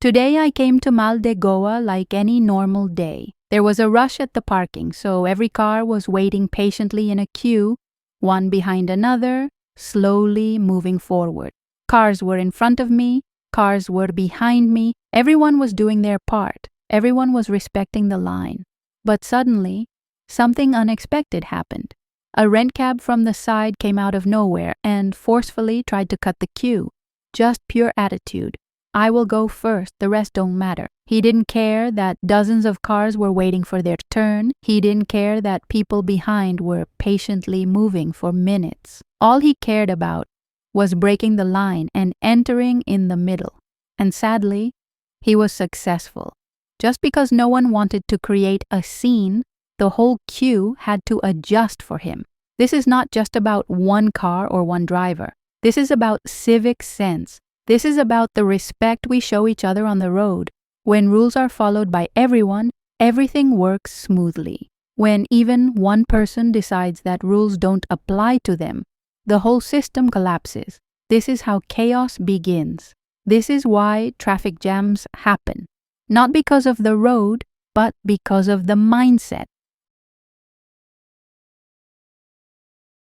Today I came to Mall De Goa like any normal day. There was a rush at the parking, so every car was waiting patiently in a queue, one behind another, slowly moving forward. Cars were in front of me, cars were behind me, everyone was doing their part, everyone was respecting the line. But suddenly, something unexpected happened. A rent cab from the side came out of nowhere and forcefully tried to cut the queue. Just pure attitude. I will go first, the rest don't matter. He didn't care that dozens of cars were waiting for their turn. He didn't care that people behind were patiently moving for minutes. All he cared about was breaking the line and entering in the middle. And sadly, he was successful. Just because no one wanted to create a scene, the whole queue had to adjust for him. This is not just about one car or one driver. This is about civic sense. This is about the respect we show each other on the road. When rules are followed by everyone, everything works smoothly. When even one person decides that rules don't apply to them, the whole system collapses. This is how chaos begins. This is why traffic jams happen. Not because of the road, but because of the mindset.